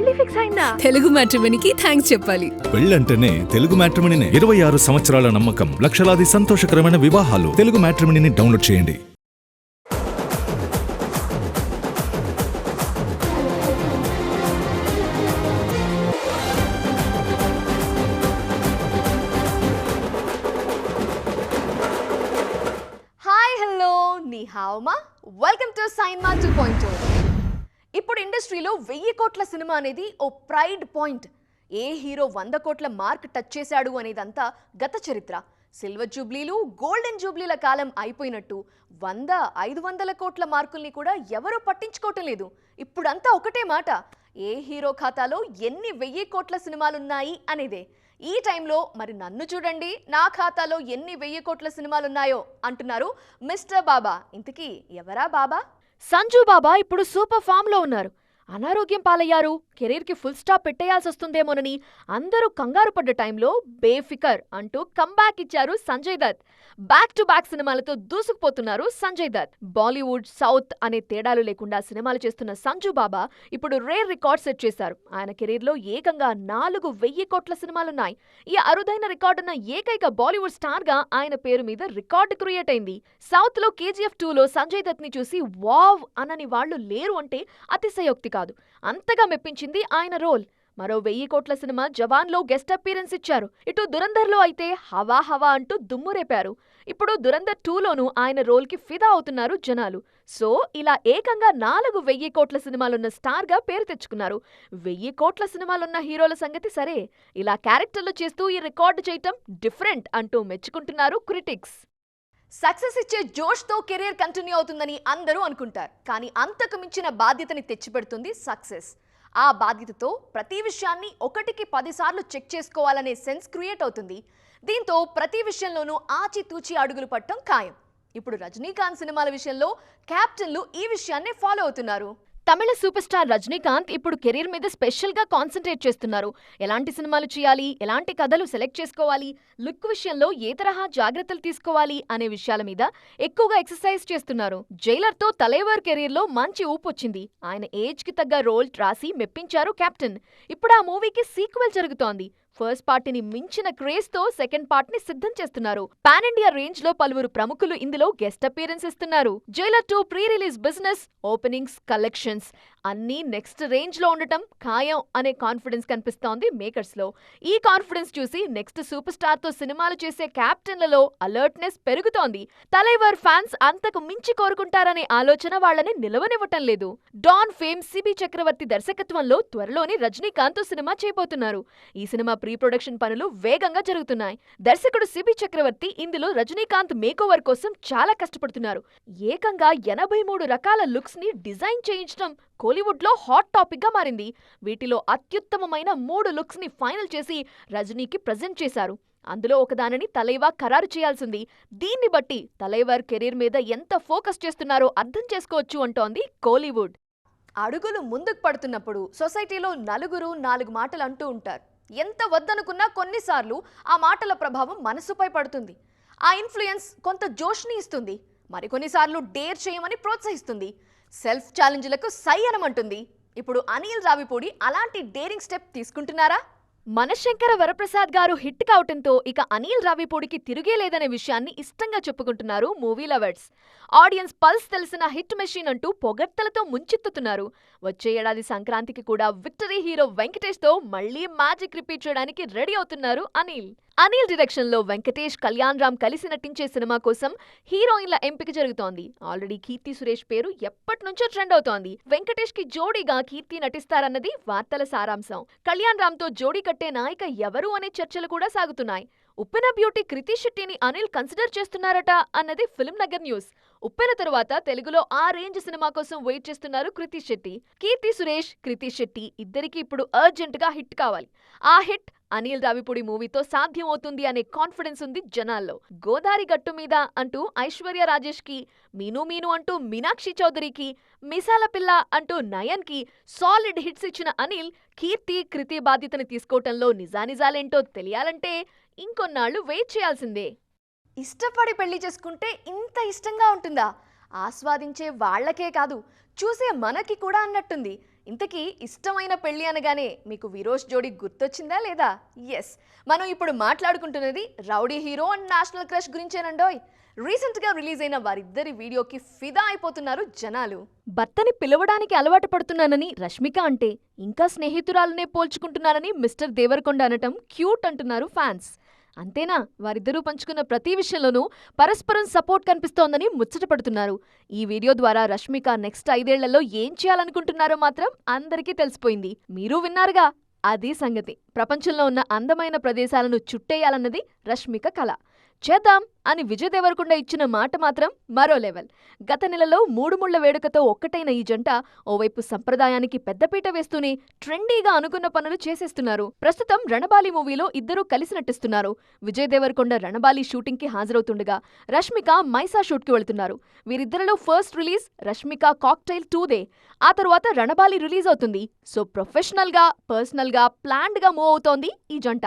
పెళ్లి ఫిక్స్ అయిందా? తెలుగు మ్యాట్రిమోనీకి థ్యాంక్స్ చెప్పాలి. పెళ్ళంటేనే తెలుగు మ్యాట్రిమోనీనే. 26 సంవత్సరాల నమ్మకం, లక్షలాది సంతోషకరమైన వివాహాలు. తెలుగు మ్యాట్రిమోనీని డౌన్లోడ్ చేయండి. హాయ్ హలో నీ హావమా, వెల్కమ్ టు సైన్మా 2.0. ఇప్పుడు ఇండస్ట్రీలో 1000 కోట్ల సినిమా అనేది ఓ ప్రైడ్ పాయింట్. ఏ హీరో 100 కోట్ల మార్క్ టచ్ చేశాడు అనేదంతా గత చరిత్ర. సిల్వర్ జూబ్లీలు, గోల్డెన్ జూబ్లీల కాలం అయిపోయినట్టు 100, 500 కోట్ల మార్కుల్ని కూడా ఎవరూ పట్టించుకోవటం లేదు. ఇప్పుడంతా ఒకటే మాట, ఏ హీరో ఖాతాలో ఎన్ని 1000 కోట్ల సినిమాలున్నాయి అనేదే. ఈ టైంలో మరి నన్ను చూడండి, నా ఖాతాలో ఎన్ని 1000 కోట్ల సినిమాలున్నాయో అంటున్నారు మిస్టర్ బాబా. ఇంతకీ ఎవరా బాబా? సంజు బాబా ఇప్పుడు సూపర్ ఫామ్ లో ఉన్నారు. అనారోగ్యం పాలయ్యారు. కెరీర్ కి ఫుల్ స్టాప్ పెట్టేయాల్సి వస్తుందేమోనని అందరూ కంగారు పడ్డ టైంలో బేఫికర్ అంటూ కంబ్యాక్ ఇచ్చారు Sanjay Dutt. Back to back సినిమాలతో దూసుకుపోతున్నారు సంజయ్ దత్. బాలీవుడ్, సౌత్ అనే తేడాలు లేకుండా సినిమాలు చేస్తున్న సంజు బాబా ఇప్పుడు రేర్ రికార్డ్ సెట్ చేశారు. ఆయన కెరీర్ లో ఏకంగా 4,000 కోట్ల సినిమాలున్నాయి. ఈ అరుదైన రికార్డున్న ఏకైక బాలీవుడ్ స్టార్ గా ఆయన పేరు మీద రికార్డు క్రియేట్ అయింది. సౌత్ లో KGF 2లో సంజయ్ దత్ ని చూసి వావ్ అనని వాళ్లు లేరు అంటే అతిశయోక్తి కాదు. అంతగా మెప్పించింది ఆయన రోల్. మరో 1000 కోట్ల సినిమా జవాన్ లో గెస్ట్ అపీరెన్స్ ఇచ్చారు. ఇటు దురంధర్ లో అయితే హవా హవా అంటూ దుమ్మురేపారు. ఇప్పుడు దురంధర్ 2లోనూ ఆయన రోల్ కి ఫిదా అవుతున్నారు జనాలు. సో ఇలా ఏకంగా 4,000 కోట్ల సినిమాలున్న స్టార్ గా పేరు తెచ్చుకున్నారు. 1000 కోట్ల సినిమాలున్న హీరోల సంగతి సరే, ఇలా క్యారెక్టర్లు చేస్తూ ఈ రికార్డు చేయటం డిఫరెంట్ అంటూ మెచ్చుకుంటున్నారు క్రిటిక్స్. సక్సెస్ ఇచ్చే జోష్తో కెరీర్ కంటిన్యూ అవుతుందని అందరూ అనుకుంటారు. కానీ అంతకు మించిన బాధ్యతని తెచ్చిపెడుతుంది సక్సెస్. ఆ బాధ్యతతో ప్రతి విషయాన్ని 1కి 10 సార్లు చెక్ చేసుకోవాలనే సెన్స్ క్రియేట్ అవుతుంది. దీంతో ప్రతి విషయంలోనూ ఆచితూచి అడుగులు పట్టడం ఖాయం. ఇప్పుడు రజనీకాంత్ సినిమాల విషయంలో కెప్టెన్లు ఈ విషయాన్నే ఫాలో అవుతున్నారు. తమిళ సూపర్ స్టార్ రజనీకాంత్ ఇప్పుడు కెరీర్ మీద స్పెషల్ గా కాన్సన్ట్రేట్ చేస్తున్నారు. ఎలాంటి సినిమాలు చేయాలి, ఎలాంటి కథలు సెలెక్ట్ చేసుకోవాలి, లుక్ విషయంలో ఏ తరహా జాగ్రత్తలు తీసుకోవాలి అనే విషయాల మీద ఎక్కువగా ఎక్సర్సైజ్ చేస్తున్నారు. జైలర్ తో తలైవర్ కెరీర్ లో మంచి ఊపు వచ్చింది. ఆయన ఏజ్ కి తగ్గ రోల్ రాసి మెప్పించారు కెప్టెన్. ఇప్పుడు ఆ మూవీకి సీక్వెల్ జరుగుతోంది. ఫస్ట్ పార్ట్ ని మించిన క్రేజ్ తో సెకండ్ పార్ట్ ని సిద్ధం చేస్తున్నారు. పాన్ ఇండియా రేంజ్ లో పలువురు ప్రముఖులు ఇందులో గెస్ట్ అపీరెన్స్ ఇస్తున్నారు. Jailer 2 pre release business, openings, collections అన్నీ నెక్స్ట్ రేంజ్ లో ఉండటం ఖాయం అనే కాన్ఫిడెన్స్ కనిపిస్తోంది మేకర్స్ లో. ఈ కాన్ఫిడెన్స్ చూసి నెక్స్ట్ సూపర్ స్టార్ తో సినిమాలు చేసే కెప్టెన్లలో అలర్ట్నెస్ పెరుగుతోంది. తలైవర్ ఫ్యాన్స్ అంతకు మించి కోరుకుంటారనే ఆలోచన వాళ్ళని నిలవనివ్వటం లేదు. డాన్ ఫేమ్ సిబి చక్రవర్తి దర్శకత్వంలో త్వరలోని రజనీకాంత్ సినిమా చేయబోతున్నారు. ఈ సినిమా ప్రీ ప్రొడక్షన్ పనులు వేగంగా జరుగుతున్నాయి. దర్శకుడు సిబి చక్రవర్తి ఇందులో రజనీకాంత్ మేకోవర్ కోసం చాలా కష్టపడుతున్నారు. ఏకంగా 83 రకాల లుక్స్ ని డిజైన్ చేయించడం కోలీవుడ్ లో హాట్ టాపిక్ గా మారింది. వీటిలో అత్యుత్తమమైన 3 లుక్స్ ని ఫైనల్ చేసి రజనీకి ప్రజెంట్ చేశారు. అందులో ఒకదానిని తలైవా ఖరారు చేయాల్సింది. దీన్ని బట్టి తలైవర్ కెరీర్ మీద ఎంత ఫోకస్ చేస్తున్నారో అర్థం చేసుకోవచ్చు అంటోంది కోలీవుడ్. అడుగులు ముందుకు పడుతున్నప్పుడు సొసైటీలో నలుగురు 4 మాటలు అంటూ ఉంటారు. ఎంత వద్దనుకున్నా కొన్నిసార్లు ఆ మాటల ప్రభావం మనసుపై పడుతుంది. ఆ ఇన్ఫ్లుయెన్స్ కొంత జోష్ని ఇస్తుంది, మరికొన్నిసార్లు డేర్ చేయమని ప్రోత్సహిస్తుంది, సెల్ఫ్ ఛాలెంజ్లకు సై అనమంటుంది. ఇప్పుడు అనిల్ రావిపూడి అలాంటి డేరింగ్ స్టెప్ తీసుకుంటున్నారా? మనశంకర వరప్రసాద్ గారు హిట్ కావటంతో ఇక అనిల్ రావిపూడికి తిరిగే లేదనే విషయాన్ని ఇష్టంగా చెప్పుకుంటున్నారు మూవీ లవర్స్. ఆడియన్స్ పల్స్ తెలిసిన హిట్ మెషిన్ అంటూ పొగడ్తలతో ముంచెత్తుతున్నారు. వచ్చే ఏడాది సంక్రాంతికి కూడా విక్టరీ హీరో వెంకటేష్ తో మళ్లీ మ్యాజిక్ రిపీట్ చేయడానికి రెడీ అవుతున్నారు అనిల్. అనిల్ డైరెక్షన్ లో వెంకటేష్, కళ్యాణ్ రామ్ కలిసి నటించే సినిమా కోసం హీరోయిన్ల ఎంపిక జరుగుతోంది. ఆల్రెడీ కీర్తి సురేష్ పేరు ఎప్పటినుంచో ట్రెండ్ అవుతోంది. వెంకటేష్ కి జోడీగా కీర్తి నటిస్తారన్నది వార్తల సారాంశం. కళ్యాణ్ రామ్ తో జోడీ కట్టే నాయిక ఎవరు అనే చర్చలు కూడా సాగుతున్నాయి. ఉప్పెన బ్యూటీ కృతి శెట్టిని అనిల్ కన్సిడర్ చేస్తున్నారట అన్నది ఫిల్మ్ నగర్ న్యూస్. ఉప్పెన తరువాత తెలుగులో ఆ రేంజ్ సినిమా కోసం వెయిట్ చేస్తున్నారు కృతి శెట్టి. కీర్తి సురేష్, కృతి శెట్టి ఇద్దరికి ఇప్పుడు అర్జెంట్ గా హిట్ కావాలి. ఆ హిట్ అనిల్ రావిపూడి మూవీతో సాధ్యమవుతుంది అనే కాన్ఫిడెన్స్ ఉంది జనాల్లో. గోదారి గట్టు మీద అంటూ ఐశ్వర్య రాజేష్ కి, మీను మీను అంటూ మీనాక్షి చౌదరికి, మిసాల పిల్ల అంటూ నయన్ కి సాలిడ్ హిట్స్ ఇచ్చిన అనిల్ కీర్తి, కృతి బాధ్యతని తీసుకోవటంలో నిజానిజాలేంటో తెలియాలంటే ఇంకొన్నాళ్లు వెయిట్ చేయాల్సిందే. ఇష్టపడి పెళ్లి చేసుకుంటే ఇంత ఇష్టంగా ఉంటుందా? ఆస్వాదించే వాళ్లకే కాదు, చూసే మనకి కూడా అన్నట్టుంది. ఇంతకీ ఇష్టమైన పెళ్లి అనగానే మీకు విరోష్ జోడీ గుర్తొచ్చిందా లేదా? ఎస్, మనం ఇప్పుడు మాట్లాడుకుంటున్నది rowdy hero and national crush గురించేనండోయ్. రీసెంట్ గా రిలీజ్ అయిన వారిద్దరి వీడియోకి ఫిదా అయిపోతున్నారు జనాలు. భర్తని పిలవడానికి అలవాటు పడుతున్నానని రష్మిక అంటే ఇంకా స్నేహితురాలనే పోల్చుకుంటున్నారని మిస్టర్ దేవరకొండ అనటం క్యూట్ అంటున్నారు ఫ్యాన్స్. అంతేనా, వారిద్దరూ పంచుకున్న ప్రతి విషయంలోనూ పరస్పరం సపోర్ట్ కనిపిస్తోందని ముచ్చటపడుతున్నారు. ఈ వీడియో ద్వారా రష్మిక నెక్స్ట్ 5 ఏళ్లలో ఏం చేయాలనుకుంటున్నారో మాత్రం అందరికీ తెలిసిపోయింది. మీరు విన్నారుగా, అది సంగతి. ప్రపంచంలో ఉన్న అందమైన ప్రదేశాలను చుట్టేయాలన్నది రష్మిక కల. చేద్దాం అని విజయ్ దేవరకొండ ఇచ్చిన మాట మాత్రం మరో లెవెల్. గత నెలలో 3 ముళ్ల వేడుకతో ఒక్కటైన ఈ జంట ఓవైపు సంప్రదాయానికి పెద్దపీట వేస్తూనే ట్రెండీగా అనుకున్న పనులు చేసేస్తున్నారు. ప్రస్తుతం రణబాలి మూవీలో ఇద్దరూ కలిసి నటిస్తున్నారు. విజయ్ దేవరకొండ రణబాలి షూటింగ్ కి హాజరవుతుండగా రష్మిక మైసా షూట్ కి వెళుతున్నారు. వీరిద్దరిలో ఫస్ట్ రిలీజ్ రష్మిక కాక్టైల్ 2దే. ఆ తరువాత రణబాలి రిలీజ్ అవుతుంది. సో ప్రొఫెషనల్ గా, పర్సనల్ గా, ప్లాన్డ్ గా మూవ్ అవుతోంది ఈ జంట.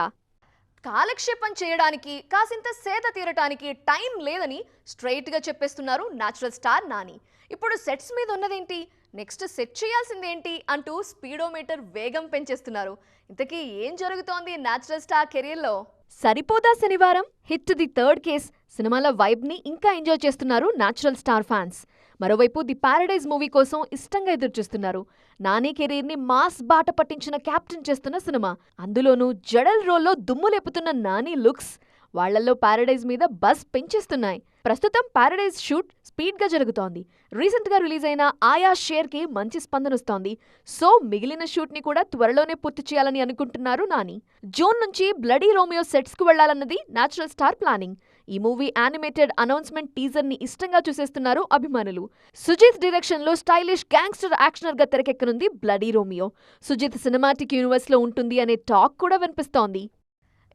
కాలక్షేపం చేయడానికి, కాసింత సేద తీరటానికి టైం లేదని స్ట్రైట్ గా చెప్పేస్తున్నారు న్యాచురల్ స్టార్ నాని. ఇప్పుడు సెట్స్ మీద ఉన్నదేంటి, నెక్స్ట్ సెట్ చేయాల్సిందేంటి అంటూ స్పీడోమీటర్ వేగం పెంచేస్తున్నారు. ఇంతకీ ఏం జరుగుతోంది న్యాచురల్ స్టార్ కెరీర్లో? సరిపోదా శనివారం, హిట్ ది థర్డ్ కేస్ సినిమాల వైబ్ ని ఇంకా ఎంజాయ్ చేస్తున్నారు న్యాచురల్ స్టార్ ఫ్యాన్స్. మరోవైపు ది ప్యారడైజ్ మూవీ కోసం ఇష్టంగా ఎదురుచూస్తున్నారు. నాని కెరీర్ ని మాస్ బాట పట్టించిన క్యాప్టెన్ చేస్తున్న సినిమా. అందులోనూ జడల్ రోల్లో దుమ్ము లేపుతున్న నాని లుక్స్ వాళ్లలో ప్యారడైజ్ మీద బజ్ పెంచేస్తున్నాయి. ప్రస్తుతం ప్యారడైజ్ షూట్ స్పీడ్ గా జరుగుతోంది. రీసెంట్ గా రిలీజ్ అయిన ఆయా షేర్ కి మంచి స్పందనొస్తోంది. సో మిగిలిన షూట్ ని కూడా త్వరలోనే పూర్తి చేయాలని అనుకుంటున్నారు నాని. జూన్ నుంచి బ్లడీ రోమియో సెట్స్ కు వెళ్లాలన్నది న్యాచురల్ స్టార్ ప్లానింగ్. ఈ మూవీ యానిమేటెడ్ అనౌన్స్మెంట్ టీజర్ ని ఇష్టంగా చూసేస్తున్నారు అభిమానులు. సుజిత్ డైరెక్షన్ లో స్టైలిష్ గ్యాంగ్స్టర్ యాక్షనర్ గా తెరకెక్కనుంది bloody Romeo. Sujeeth cinematic universe లో ఉంటుంది అనే టాక్ కూడా వినిపిస్తోంది.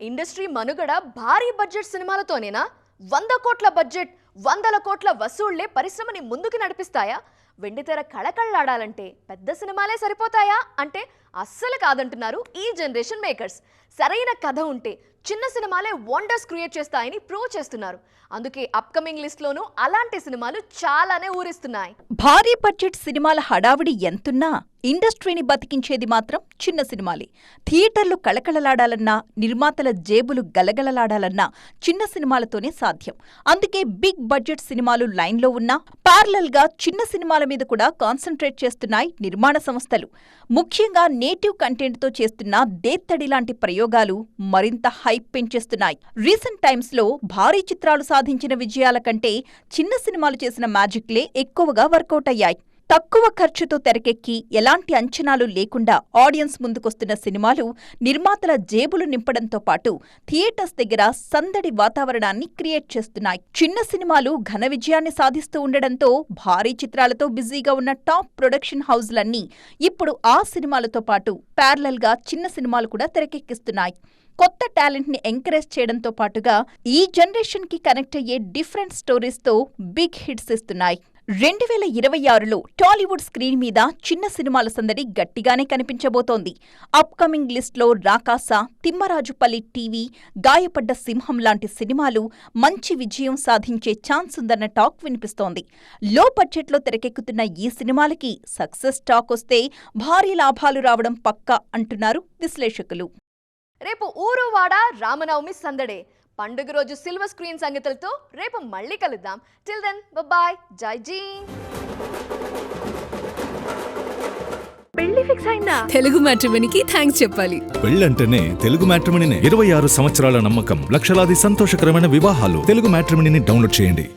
ఇండస్ట్రీ మనుగడ భారీ బడ్జెట్ సినిమాలతోనేనా? 100 కోట్ల బడ్జెట్, 100 కోట్ల వసూళ్లే పరిశ్రమని ముందుకు నడిపిస్తాయా? వెండితెర కళకళలాడాలంటే పెద్ద సినిమాలే సరిపోతాయా అంటే అస్సలు కాదంటున్నారు ఈ జనరేషన్ మేకర్స్. సరైన కథ ఉంటే చిన్న సినిమాలే వండర్స్ క్రియేట్ చేస్తాయని ప్రూవ్ చేస్తున్నారు. అందుకే అప్కమింగ్ లిస్ట్లోనూ అలాంటి సినిమాలు చాలానే ఊరిస్తున్నాయి. భారీ బడ్జెట్ సినిమాల హడావిడి ఎంతున్నా ఇండస్ట్రీని బతికించేది మాత్రం చిన్న సినిమాలే. థియేటర్లు కళకళలాడాలన్నా, నిర్మాతల జేబులు గలగలలాడాలన్నా చిన్న సినిమాలతోనే సాధ్యం. అందుకే బిగ్ బడ్జెట్ సినిమాలు లైన్లో ఉన్నా ప్యారలల్ గా చిన్న సినిమాల మీద కూడా కాన్సంట్రేట్ చేస్తున్నాయి నిర్మాణ సంస్థలు. ముఖ్యంగా నేటివ్ కంటెంట్ తో చేస్తున్న దేత్తడి లాంటి ప్రయోగాలు మరింత హైప్ పెంచేస్తున్నాయి. రీసెంట్ టైమ్స్ లో భారీ చిత్రాలు సాధించిన విజయాల కంటే చిన్న సినిమాలు చేసిన మ్యాజిక్లే ఎక్కువగా వర్కౌట్ అయ్యాయి. తక్కువ ఖర్చుతో తెరకెక్కి ఎలాంటి అంచనాలు లేకుండా ఆడియన్స్ ముందుకొస్తున్న సినిమాలు నిర్మాతల జేబులు నింపడంతో పాటు థియేటర్స్ దగ్గర సందడి వాతావరణాన్ని క్రియేట్ చేస్తున్నాయి. చిన్న సినిమాలు ఘన విజయాన్ని సాధిస్తూ ఉండడంతో భారీ చిత్రాలతో బిజీగా ఉన్న టాప్ ప్రొడక్షన్ హౌజ్లన్నీ ఇప్పుడు ఆ సినిమాలతో పాటు ప్యారలల్ గా చిన్న సినిమాలు కూడా తెరకెక్కిస్తున్నాయి. కొత్త టాలెంట్ ని ఎంకరేజ్ చేయడంతో పాటుగా ఈ జనరేషన్ కి కనెక్ట్ అయ్యే డిఫరెంట్ స్టోరీస్ తో బిగ్ హిట్స్ ఇస్తున్నాయి. 2026లో టాలీవుడ్ స్క్రీన్ మీద చిన్న సినిమాల సందడి గట్టిగానే కనిపించబోతోంది. అప్కమింగ్ లిస్ట్లో రాకాస, తిమ్మరాజుపల్లి టీవీ, గాయపడ్డ సింహం లాంటి సినిమాలు మంచి విజయం సాధించే ఛాన్స్ ఉందన్న టాక్ వినిపిస్తోంది. లో బడ్జెట్లో తెరకెక్కుతున్న ఈ సినిమాలకి సక్సెస్ టాక్ వస్తే భారీ లాభాలు రావడం పక్కా అంటున్నారు విశ్లేషకులు. రేపు ఊరువాడ రామనవమి సందడే. పండుగ రోజు సిల్వర్ స్క్రీన్ సంగతులతో రేపు మళ్ళీ కలుద్దాం. టిల్ దెన్ బాయ్, జై జీ. పెళ్లి ఫిక్స్ అయిందా? తెలుగు మ్యాట్రిమోనీకి థ్యాంక్స్ చెప్పాలి. పెళ్ళంటేనే తెలుగు మ్యాట్రిమోనీనే. 26 సంవత్సరాల నమ్మకం, లక్షలాది సంతోషకరమైన వివాహాలు. తెలుగు మ్యాట్రిమోనీని డౌన్లోడ్ చేయండి.